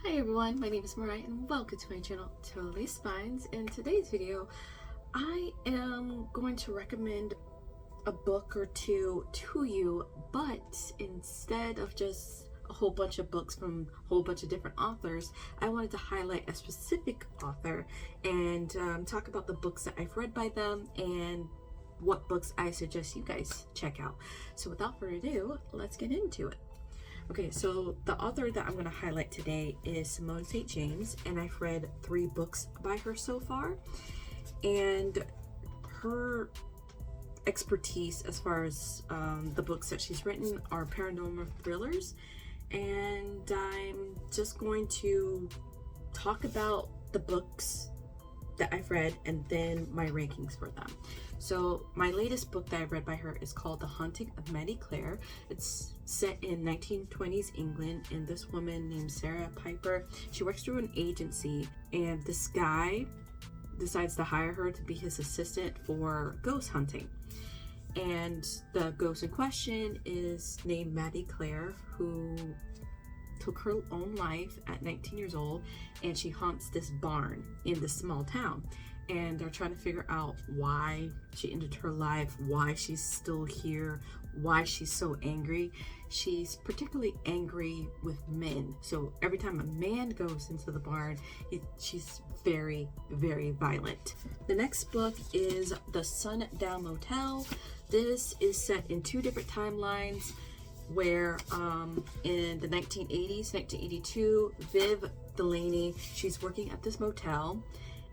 Hi everyone, my name is Mariah and welcome to my channel, Totally Spines. In today's video, I am going to recommend a book or two to you, but instead of just a whole bunch of books from a whole bunch of different authors, I wanted to highlight a specific author and talk about the books that I've read by them and what books I suggest you guys check out. So without further ado, let's get into it. Okay, so the author that I'm going to highlight today is Simone St. And I've read 3 books by her so far, and her expertise as far as the books that she's written are paranormal thrillers, and I'm just going to talk about the books that I've read and then my rankings for them. So my latest book that I've read by her is called The Haunting of Maddie Clare. It's set in 1920s England, and this woman named Sarah Piper, she works through an agency, and this guy decides to hire her to be his assistant for ghost hunting. And the ghost in question is named Maddie Clare, who took her own life at 19 years old, and she haunts this barn in this small town, and they're trying to figure out why she ended her life, why she's still here, why she's so angry. She's particularly angry with men, so every time a man goes into the barn, she's very, very violent. The next book is The Sundown Motel. This is set in 2 different timelines, where in the 1980s, 1982, Viv Delaney, she's working at this motel,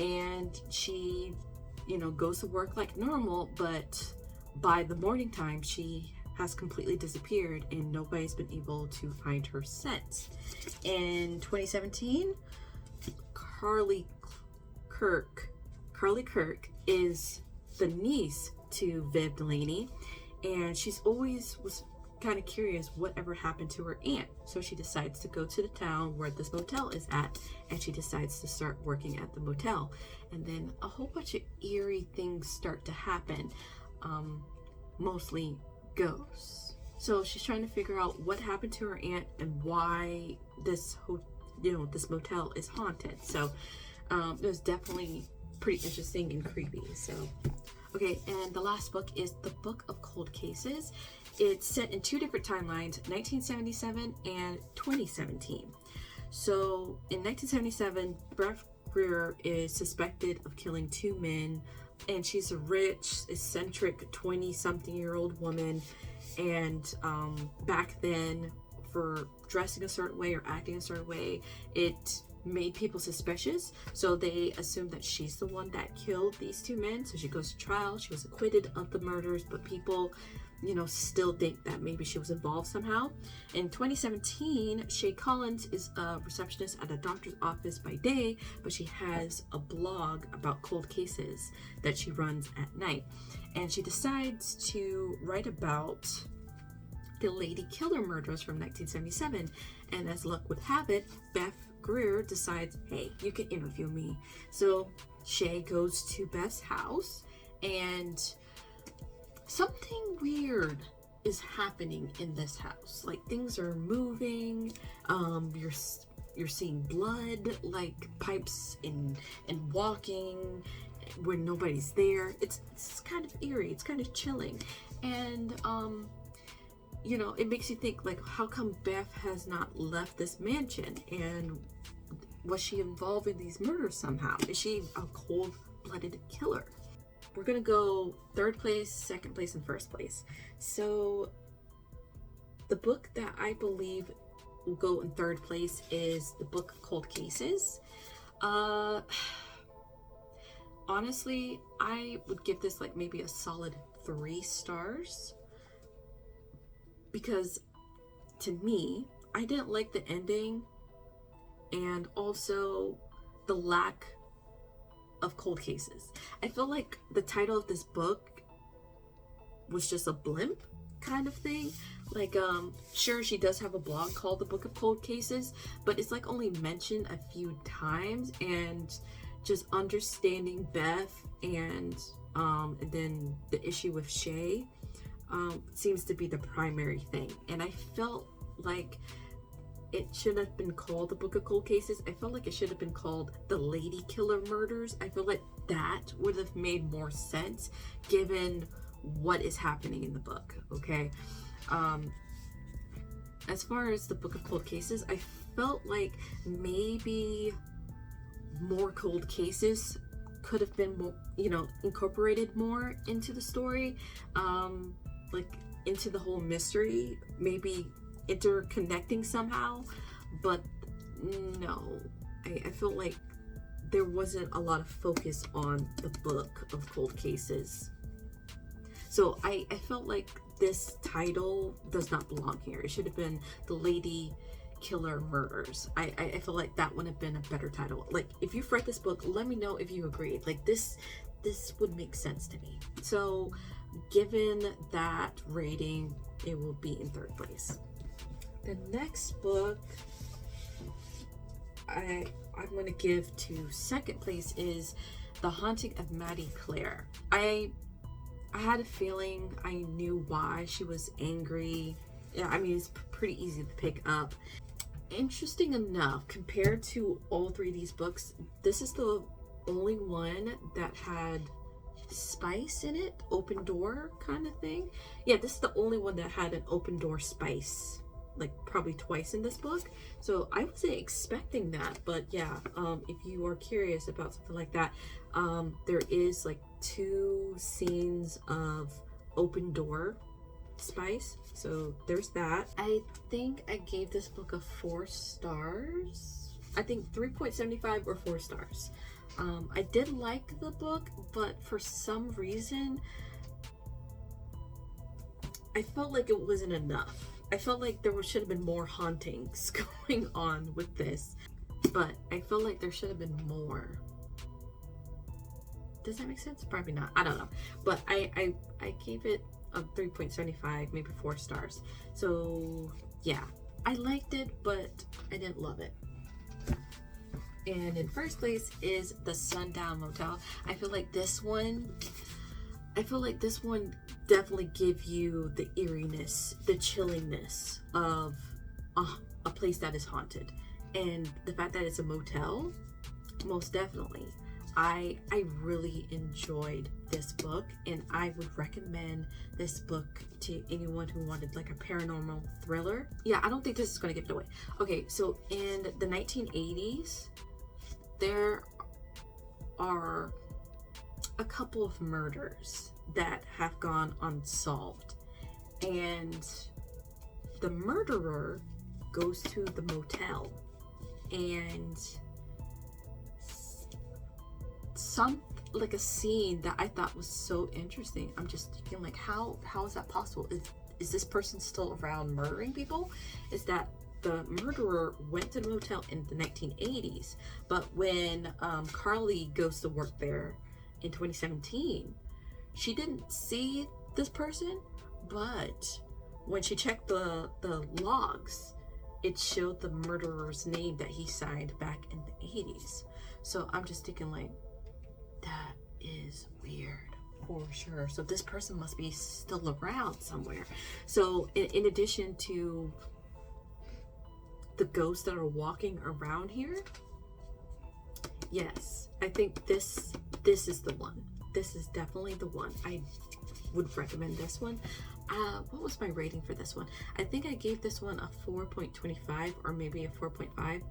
and she, goes to work like normal, but by the morning time, she has completely disappeared and nobody's been able to find her since. In 2017, Carly Kirk is the niece to Viv Delaney, and she's always was kind of curious whatever happened to her aunt. So she decides to go to the town where this motel is at, and she decides to start working at the motel. And then a whole bunch of eerie things start to happen, mostly ghosts. So she's trying to figure out what happened to her aunt and why this motel is haunted. So it was definitely pretty interesting and creepy. So okay, and the last book is The Book of Cold Cases. It's set in 2 different timelines, 1977 and 2017. So in 1977, Beth Greer is suspected of killing 2 men, and she's a rich, eccentric 20-something-year-old woman. And back then, for dressing a certain way or acting a certain way, it made people suspicious, so they assumed that she's the one that killed these 2 men. So she goes to trial, she was acquitted of the murders, but people still think that maybe she was involved somehow. In 2017, Shay Collins is a receptionist at a doctor's office by day, but she has a blog about cold cases that she runs at night, and she decides to write about the lady killer murders from 1977. And as luck would have it, Beth Greer decides, hey, you can interview me. So Shay goes to Beth's house, and something weird is happening in this house. Like, things are moving, you're seeing blood, like pipes and walking when nobody's there. It's kind of eerie, it's kind of chilling, and it makes you think, like, how come Beth has not left this mansion, and was she involved in these murders somehow? Is she a cold-blooded killer? We're gonna go 3rd place, 2nd place, and 1st place. So the book that I believe will go in 3rd place is The Book of Cold Cases. Honestly, I would give this like maybe a solid 3 stars, because to me, I didn't like the ending, and also the lack of cold cases. I feel like the title of this book was just a blimp kind of thing. Like, sure, she does have a blog called The Book of Cold Cases, but it's like only mentioned a few times, and just understanding Beth and then the issue with Shay, seems to be the primary thing. And I felt like it should have been called the Book of Cold Cases. I felt like it should have been called the Lady Killer Murders. I feel like that would have made more sense given what is happening in the book, okay? As far as the Book of Cold Cases, I felt like maybe more cold cases could have been more, incorporated more into the story, like into the whole mystery, maybe interconnecting somehow. But no, I felt like there wasn't a lot of focus on the Book of Cold Cases. So I felt like this title does not belong here. It should have been the Lady Killer Murders. I feel like that would have been a better title. Like, if you've read this book, let me know if you agree. Like, this would make sense to me. So given that rating, it will be in 3rd place. The next book I'm going to give to 2nd place is The Haunting of Maddie Clare. I had a feeling I knew why she was angry. Yeah, I mean, it's pretty easy to pick up. Interesting enough, compared to all 3 of these books, this is the only one that had spice in it, open door kind of thing. Yeah, this is the only one that had an open door spice, like probably twice in this book. So I wasn't expecting that, but yeah, if you are curious about something like that, there is like 2 scenes of open door spice, so there's that. I think I gave this book a 4 stars. I think 3.75 or 4 stars. I did like the book, but for some reason I felt like it wasn't enough. I felt like there should have been more hauntings going on with this, but I felt like there should have been more. Does that make sense? Probably not. I don't know. But I gave it a 3.75, maybe 4 stars. So yeah, I liked it, but I didn't love it. And in 1st place is The Sundown Motel. I feel like this one definitely gives you the eeriness, the chilliness of a place that is haunted. And the fact that it's a motel, most definitely. I really enjoyed this book, and I would recommend this book to anyone who wanted like a paranormal thriller. Yeah, I don't think this is going to give it away. Okay, so in the 1980s, there are a couple of murders that have gone unsolved, and the murderer goes to the motel, and like a scene that I thought was so interesting. I'm just thinking, like, how is that possible? Is this person still around murdering people? Is that the murderer went to the motel in the 1980s, but when Carly goes to work there in 2017, she didn't see this person, but when she checked the logs, it showed the murderer's name that he signed back in the 80s. So I'm just thinking, like, that is weird for sure. So this person must be still around somewhere. So in addition to the ghosts that are walking around here, yes, I think this is the one. This is definitely the one. I would recommend this one. What was my rating for this one? I think I gave this one a 4.25 or maybe a 4.5.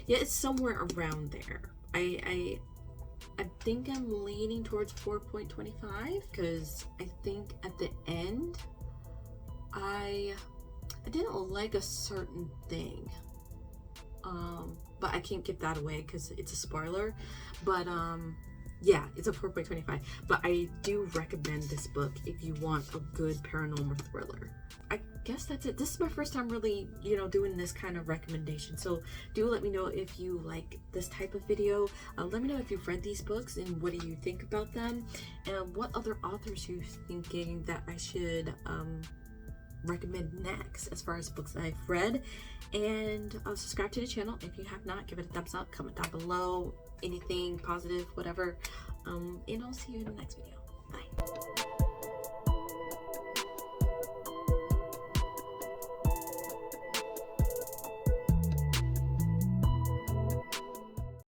Yeah, it's somewhere around there. I think I'm leaning towards 4.25 because I think at the end I didn't like a certain thing, but I can't give that away because it's a spoiler. But yeah, it's a 4.25, but I do recommend this book if you want a good paranormal thriller. I guess that's it. This is my first time really, doing this kind of recommendation. So do let me know if you like this type of video. Let me know if you've read these books and what do you think about them, and what other authors you're thinking that I should recommend next as far as books that I've read. And subscribe to the channel if you have not. Give it a thumbs up, comment down below anything positive, whatever, and I'll see you in the next video. Bye.